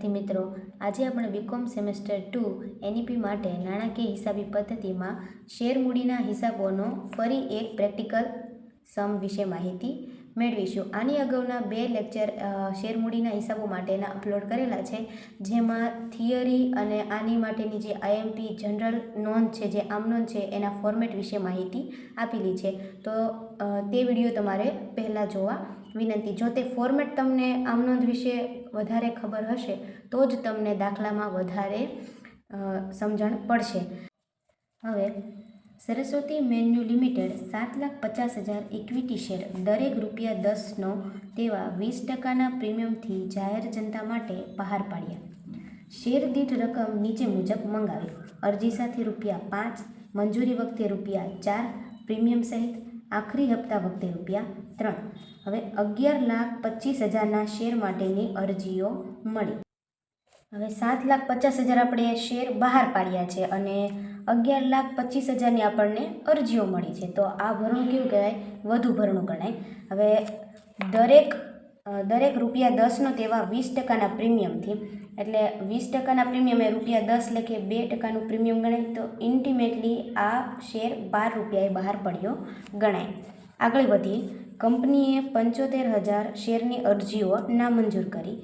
વિદ્યાર્થી મિત્રો, આજે આપણે બીકોમ સેમેસ્ટર 2 એનઈપી માટે નાણાકીય હિસાબી પદ્ધતિમાં શેર મૂડીના હિસાબોનો ફરી એક પ્રેક્ટિકલ સમ વિશે માહિતી મેળવીશું। આની અગાઉના 2 લેક્ચર શેર મૂડીના હિસાબો માટેના અપલોડ કરેલા છે, જેમાં થિયરી અને આની માટેની જે આઈએમપી જનરલ નોંધ છે, જે આમ નોંધ છે, એના ફોર્મેટ વિશે માહિતી આપેલી છે। તો તે વિડીયો તમારે પહેલાં જોવા વિનંતી। જો તે ફોર્મેટ તમને આમ નોંધ વિશે વધારે ખબર હશે તો જ તમને દાખલામાં વધારે સમજણ પડશે। હવે Saraswati menu limited 7,50,000 equity share દરેક ₹10નો તેવા 20%ના પ્રીમિયમથી જાહેર જનતા માટે બહાર પાડ્યા। શેર દીઠ રકમ નીચે મુજબ મંગાવી। અરજી સાથે ₹5, મંજૂરી વખતે ₹4, પ્રીમિયમ સહિત આખરી હપ્તા વખતે ₹3। હવે 11,25,000ના શેર માટેની અરજીઓ મળી। હવે 7,50,000 આપણે શેર બહાર પાડ્યા છે અને 11,25,000ની આપણને અરજીઓ મળી છે, તો આ ભરણું કેવું કહેવાય? વધુ ભરણું ગણાય। હવે દરેક ₹10નો તેવા 20%ના પ્રીમિયમથી, એટલે 20%ના પ્રીમિયમ એ ₹10 લેખે 2%નું પ્રીમિયમ ગણાય, તો ઇન્ટિમેટલી આ શેર ₹12 બહાર પડ્યો ગણાય। આગળ વધી, કંપનીએ 75,000 શેરની અરજીઓ નામંજૂર કરી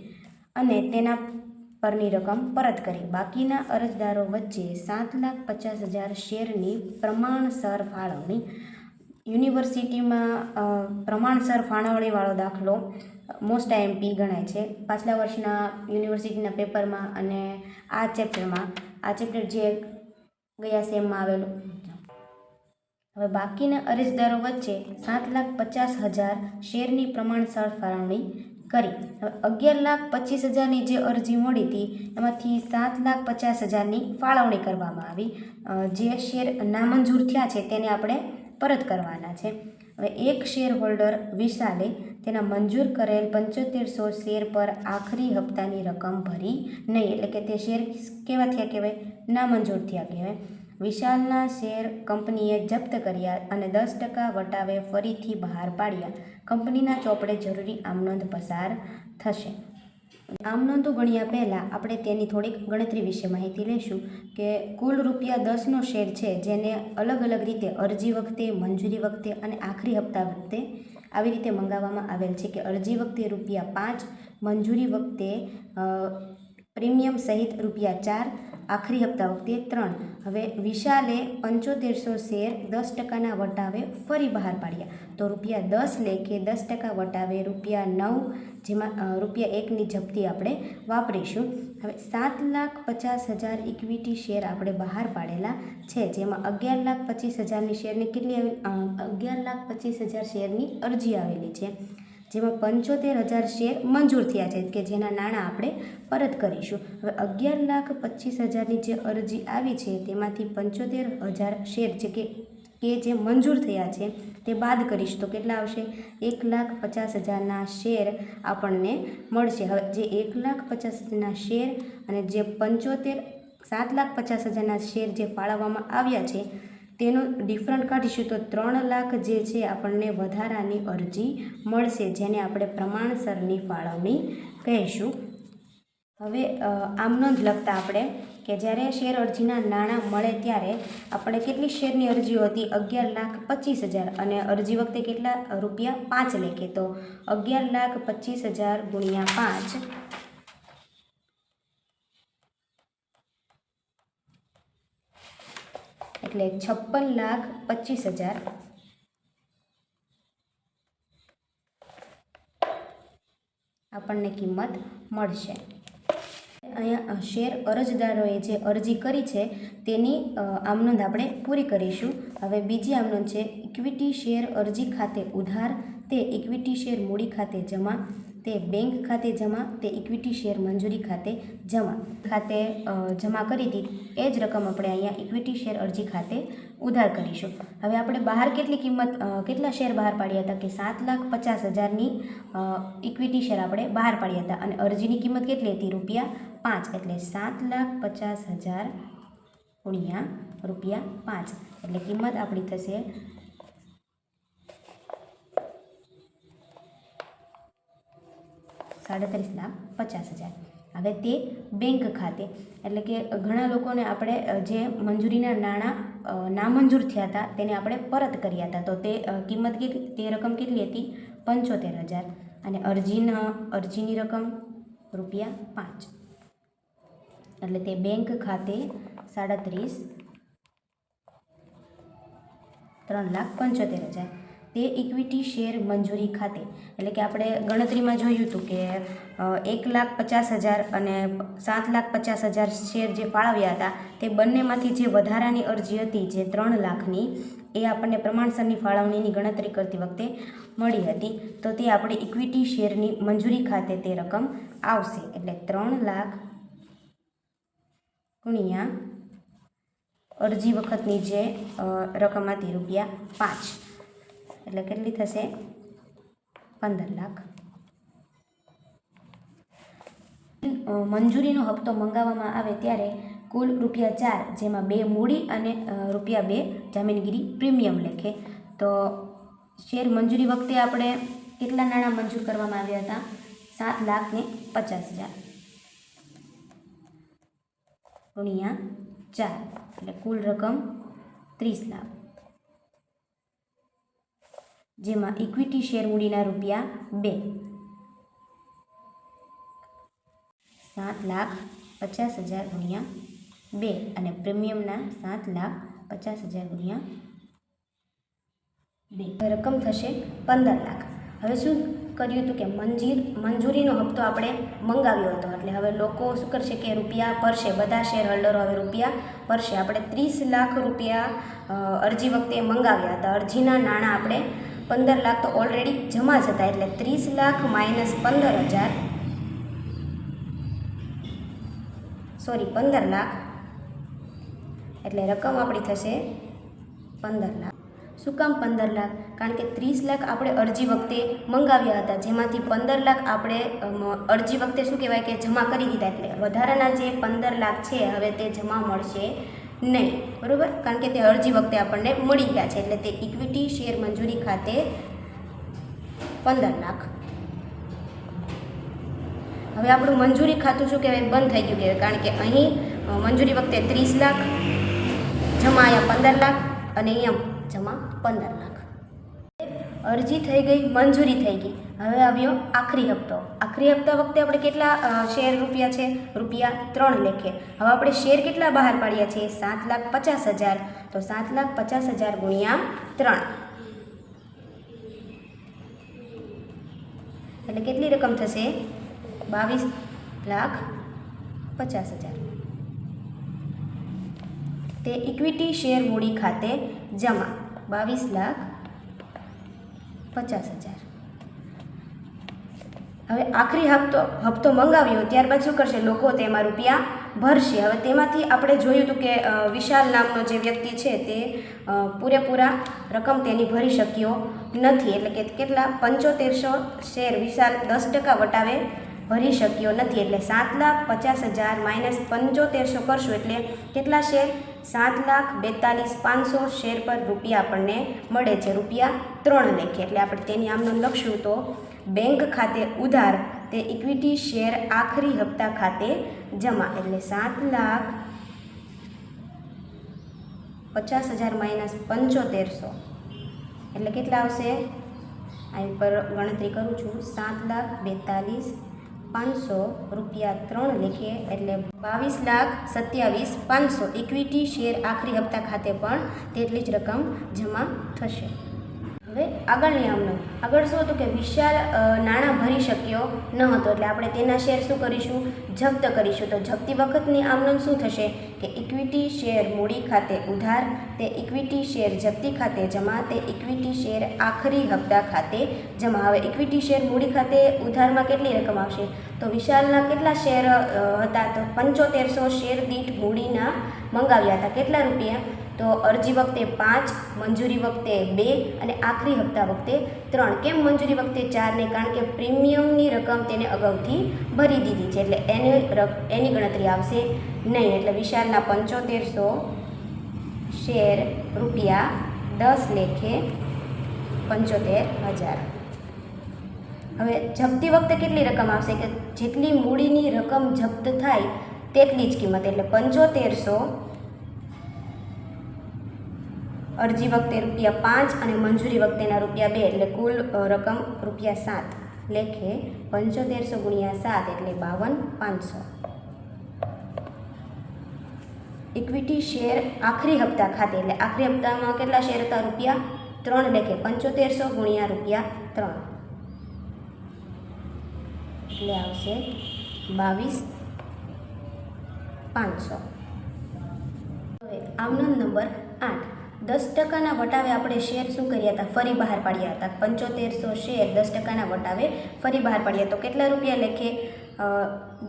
અને તેના પરની રકમ પરત કરી। બાકીના અરજદારો વચ્ચે 7,50,000 શેરની પ્રમાણસર ફાળવણી। યુનિવર્સિટીમાં પ્રમાણસર ફાળવણીવાળો દાખલો મોસ્ટ આઈએમપી ગણાય છે પાછલા વર્ષના યુનિવર્સિટીના પેપરમાં અને આ ચેપ્ટર જે ગયા સેમમાં આવેલું। હવે બાકીના અરજદારો વચ્ચે 7,50,000 શેરની પ્રમાણસર ફાળવણી કરી। હવે 11,25,000ની જે અરજી મળી હતી એમાંથી 7,50,000ની ફાળવણી કરવામાં આવી। જે શેર નામંજૂર થયા છે તેને આપણે પરત કરવાના છે। હવે એક શેર હોલ્ડર વિશાલે તેના મંજૂર કરેલ 7500 શેર પર આખરી હપ્તાની રકમ ભરી નહીં, એટલે કે તે શેર કેવા થયા કહેવાય? નામંજૂર થયા કહેવાય। વિશાલના શેર કંપનીએ જપ્ત કર્યા અને 10% વટાવે ફરીથી બહાર પાડ્યા। કંપનીના ચોપડે જરૂરી આમનોંધ પસાર થશે। આમનોંધો ગણ્યા પહેલાં આપણે તેની થોડીક ગણતરી વિશે માહિતી લઈશું કે કુલ ₹10નો શેર છે, જેને અલગ અલગ રીતે અરજી વખતે, મંજૂરી વખતે અને આખરી હપ્તા વખતે આવી રીતે મંગાવવામાં આવેલ છે કે અરજી વખતે ₹5, મંજૂરી વખતે પ્રીમિયમ સહિત ₹4, આખરી હપ્તા વખતે ₹3। હવે વિશાલે 7500 શેર 10%ના વટાવે ફરી બહાર પાડ્યા, તો ₹10 લેખે 10% વટાવે ₹9, જેમાં ₹1ની જપ્તી આપણે વાપરીશું। હવે 7,50,000 ઇક્વિટી શેર આપણે બહાર પાડેલા છે, જેમાં 11,25,000ની શેરની કેટલી 11,25,000 શેરની અરજી આવેલી છે, જેમાં 75,000 શેર મંજૂર થયા છે કે જેના નાણાં આપણે પરત કરીશું। હવે 11,25,000ની જે અરજી આવી છે તેમાંથી 75,000 શેર છે કે જે મંજૂર થયા છે તે બાદ કરીશું તો કેટલા આવશે? 1,50,000ના શેર આપણને મળશે। હવે જે 1,50,000ના શેર અને જે 7,50,000ના શેર જે ફાળવવામાં આવ્યા છે તેનો ડિફરન્ટ કાઢીશું તો 3 લાખ જે છે આપણને વધારાની અરજી મળશે, જેને આપણે પ્રમાણસરની ફાળવણી કહીશું। હવે આમનોંધ લખતા આપણે કે જ્યારે શેર અરજીના નાણાં મળે ત્યારે આપણે કેટલી શેરની અરજીઓ હતી? 11,25,000 અને અરજી વખતે કેટલા? ₹5 લેખે, તો 11,25,000 ગુણ્યા 5 એટલે 56,25,000 આપણને કિંમત મળશે। અહીંયા શેર અરજદારોએ જે અરજી કરી છે તેની આમનોંધ આપણે પૂરી કરીશું। હવે બીજી આમનોંધ છે ઇક્વિટી શેર અરજી ખાતે ઉધાર, તે ઇક્વિટી શેર મૂડી ખાતે જમા, તે બેંક ખાતે જમા, તે ઇક્વિટી શેર મંજૂરી ખાતે જમા કરી હતી એ જ રકમ આપણે અહીંયા ઇક્વિટી શેર અરજી ખાતે ઉધાર કરીશું। હવે આપણે બહાર કેટલા શેર બહાર પાડ્યા હતા કે 7,50,000ની ઇક્વિટી શેર આપણે બહાર પાડ્યા હતા અને અરજીની કિંમત કેટલી હતી? ₹5, એટલે 7,50,000 ગુણ્યા ₹5 એટલે કિંમત આપણી થશે 37,50,000। હવે તે બેંક ખાતે, એટલે કે ઘણા લોકોને આપણે જે મંજૂરીના નાણાં નામંજૂર થયા હતા તેને આપણે પરત કર્યા હતા, તો તે કિંમત કેટલી, તે રકમ કેટલી હતી? 75,000. અને અરજીની રકમ ₹5, એટલે તે બેંક ખાતે 3,75,000. તે ઇક્વિટી શેર મંજૂરી ખાતે, એટલે કે આપણે ગણતરીમાં જોયું હતું કે 1,50,000 અને 7,50,000 શેર જે ફાળવ્યા હતા તે બંનેમાંથી જે વધારાની અરજી હતી જે 3 લાખની, એ આપણને પ્રમાણસરની ફાળવણીની ગણતરી કરતી વખતે મળી હતી, તો તે આપણે ઇક્વિટી શેરની મંજૂરી ખાતે તે રકમ આવશે. એટલે 3 લાખ ગુણ્યા અરજી વખતની જે રકમ હતી ₹5, એટલે કેટલી થશે? 15 લાખ. મંજૂરીનો હપ્તો મંગાવવામાં આવે ત્યારે કુલ ₹4, જેમાં 2 મૂડી અને ₹2 જામીનગીરી પ્રીમિયમ લેખે. તો શેર મંજૂરી વખતે આપણે કેટલા નાણાં મંજૂર કરવામાં આવ્યા હતા? 7,50,000 ગુણ્યા 4, એટલે કુલ રકમ 30 લાખ, જેમાં ઇક્વિટી શેર મૂડીના ₹2, 7,50,000 ગુણ્યા 2 અને પ્રીમિયમના 7,50,000 ગુણ્યા 2, રકમ થશે 15 લાખ. હવે શું કર્યું હતું કે મંજૂરીનો હપ્તો આપણે મંગાવ્યો હતો, એટલે હવે લોકો શું કરશે કે રૂપિયા ભરશે, બધા શેર હોલ્ડરો હવે રૂપિયા ભરશે. આપણે 30 લાખ રૂપિયા અરજી વખતે મંગાવ્યા હતા, અરજીના નાણાં આપણે 15 લાખ તો ઓલરેડી જમા જ હતા, એટલે 30 લાખ માઇનસ 15 લાખ, એટલે રકમ આપણી થશે 15 લાખ. શું કામ 15 લાખ? કારણ કે 30 લાખ આપણે અરજી વખતે મંગાવ્યા હતા, જેમાંથી 15 લાખ આપણે અરજી વખતે શું કહેવાય કે જમા કરી દીધા, એટલે વધારાના જે 15 લાખ છે હવે તે જમા મળશે નહીં, બરાબર? કારણ કે તે અરજી વખતે આપણને મળી ગયા છે, એટલે તે ઇક્વિટી શેર મંજૂરી ખાતે 15 લાખ. હવે આપણું મંજૂરી ખાતું શું કહેવાય? બંધ થઈ ગયું કહેવાય, કારણ કે અહીં મંજૂરી વખતે 30 લાખ જમા, અહીંયા 15 લાખ અને અહીંયા જમા 15 લાખ. અરજી થઈ ગઈ, મંજૂરી થઈ ગઈ. હવે આવ્યો આખરી હપ્તો. આખરી હપ્તા વખતે આપણે કેટલા શેર રૂપિયા છે? ₹3 લેખે. હવે આપણે શેર કેટલા બહાર પાડ્યા છે? 7,50,000. તો 7,50,000 ગુણ્યા 3, એટલે કેટલી રકમ થશે? 22,50,000. તે ઇક્વિટી શેર મૂડી ખાતે જમા 22,50,000. હવે આખરી હપ્તો મંગાવ્યો ત્યારબાદ શું કરશે? લોકો તેમાં રૂપિયા ભરશે. હવે તેમાંથી આપણે જોયું હતું કે વિશાલ નામનો જે વ્યક્તિ છે તે પૂરેપૂરા રકમ તેની ભરી શક્યો નથી, એટલે કે કેટલા? 7500 શેર વિશાલ 10% વટાવે ભરી શક્યો નથી, એટલે 7,50,000 માઇનસ 7500 કરશું એટલે કેટલા શેર? 7,42,500 શેર પર રૂપિયા આપણને મળે છે, ₹3 લેખે. એટલે આપણે તેની આમનો લખશું તો બેંક ખાતે ઉધાર, તે ઇક્વિટી શેર આખરી હપ્તા ખાતે જમા, એટલે 7,50,000 માઇનસ 7500 એટલે કેટલા આવશે? અહીં પર ગણતરી કરું છું, 7,42,500 ₹3 લેખે, એટલે 22,27,500 ઇક્વિટી શેર આખરી હપ્તા ખાતે પણ તેટલી જ રકમ જમા થશે. હવે આગળની આમનોંધ. આગળ શું હતું કે વિશાલ નાણાં ભરી શક્યો ન હતો, એટલે આપણે તેના શેર શું કરીશું? જપ્ત કરીશું. તો જપ્તી વખતની આમનોંધ શું થશે કે ઇક્વિટી શેર મૂડી ખાતે ઉધાર, તે ઇક્વિટી શેર જપ્તી ખાતે જમા, તે ઇક્વિટી શેર આખરી હપ્તા ખાતે જમા. હવે ઇક્વિટી શેર મૂડી ખાતે ઉધારમાં કેટલી રકમ આવશે? તો વિશાલના કેટલા શેર હતા? તો 7500 શેર દીઠ મૂડીના મંગાવ્યા હતા. કેટલા રૂપિયા? તો અરજી વખતે 5, મંજૂરી વખતે 2 અને આખરી હપ્તા વખતે 3. કેમ મંજૂરી વખતે 4 નહીં? કારણ કે પ્રીમિયમની રકમ તેને અગાઉથી ભરી દીધી છે, એટલે એની ગણતરી આવશે નહીં. એટલે વિશાલના 7500 શેર ₹10 લેખે 75,000. હવે જપ્તી વખતે કેટલી રકમ આવશે કે જેટલી મૂડીની રકમ જપ્ત થાય તેટલી જ કિંમત, એટલે 7500 અરજી વખતે ₹5 અને મંજૂરી વખતેના ₹2, એટલે કુલ રકમ ₹7 લેખે 7500 × 7 એટલે 52500. ઇક્વિટી શેર આખરી હપ્તા ખાતે, એટલે આખરી હપ્તામાં કેટલા શેર હતા? ₹3 લેખે 7500 × ₹3 એટલે આવશે 22500. હવે આમનો નંબર 8, 10% વટાવે આપણે શેર શું કર્યા હતા? ફરી બહાર પાડ્યા હતા. 7500 શેર 10% વટાવે ફરી બહાર પાડ્યા, તો કેટલા રૂપિયા લેખે?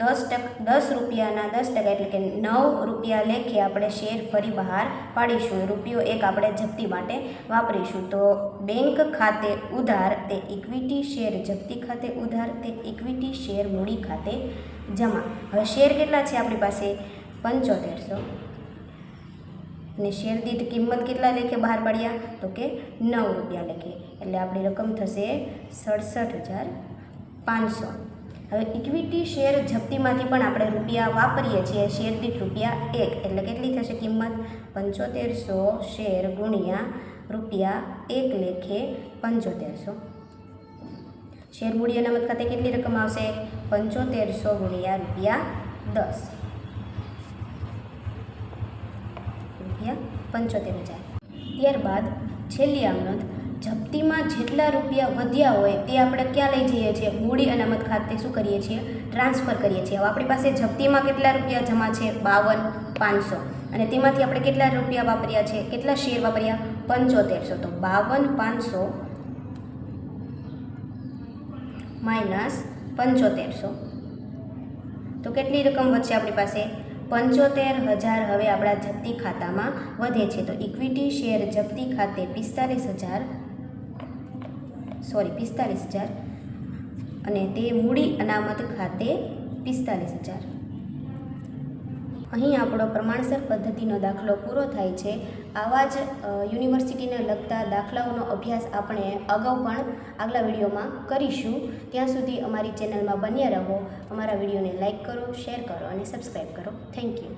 10 રૂપિયાના 10% એટલે કે ₹9 લેખે આપણે શેર ફરી બહાર પાડીશું. ₹1 આપણે જપ્તી માટે વાપરીશું. તો બેંક ખાતે ઉધાર તે ઇક્વિટી શેર જપ્તી ખાતે ઉધાર તે ઇક્વિટી શેર મૂડી ખાતે જમા. હવે શેર કેટલા છે આપણી પાસે? 7500 અને શેર દીઠ કિંમત કેટલા લેખે બહાર પાડ્યા? તો કે ₹9 લેખે, એટલે આપણી રકમ થશે 67500. હવે ઇક્વિટી શેર જપ્તીમાંથી પણ આપણે રૂપિયા વાપરીએ છીએ, શેર દીઠ ₹1, એટલે કેટલી થશે કિંમત? 7500 શેર ગુણ્યા ₹1 લેખે 7500. શેર મૂડી અનામત ખાતે કેટલી રકમ આવશે? 7500 ગુણ્યા ₹10, 75000. ત્યારબાદ છેલ્લી આમનોંધ, જપ્તીમાં જેટલા રૂપિયા વધ્યા હોય તે આપણે ક્યાં લઈ જઈએ છીએ? મૂડી અનામત ખાતે શું કરીએ છીએ? ટ્રાન્સફર કરીએ છીએ. હવે આપણી પાસે જપ્તીમાં કેટલા રૂપિયા જમા છે? 52500, અને તેમાંથી આપણે કેટલા રૂપિયા વાપર્યા છે? કેટલા શેર વાપર્યા? 7500. તો 52500 માઇનસ 7500, તો કેટલી રકમ વધશે આપણી પાસે? 75000 હવે આપણા જપ્તી ખાતામાં વધે છે. તો ઇક્વિટી શેર જપ્તી ખાતે 45000 અને તે મૂડી અનામત ખાતે 45000. અહીં આપણો પ્રમાણસર પદ્ધતિનો દાખલો પૂરો થાય છે. આવા જ યુનિવર્સિટીને લગતા દાખલાઓનો અભ્યાસ આપણે અગાઉ પણ આગલા વિડીયોમાં કરીશું. ત્યાં સુધી અમારી ચેનલમાં બન્યા રહો. અમારા વિડીયોને લાઇક કરો, શેર કરો અને સબસ્ક્રાઈબ કરો. Thank you.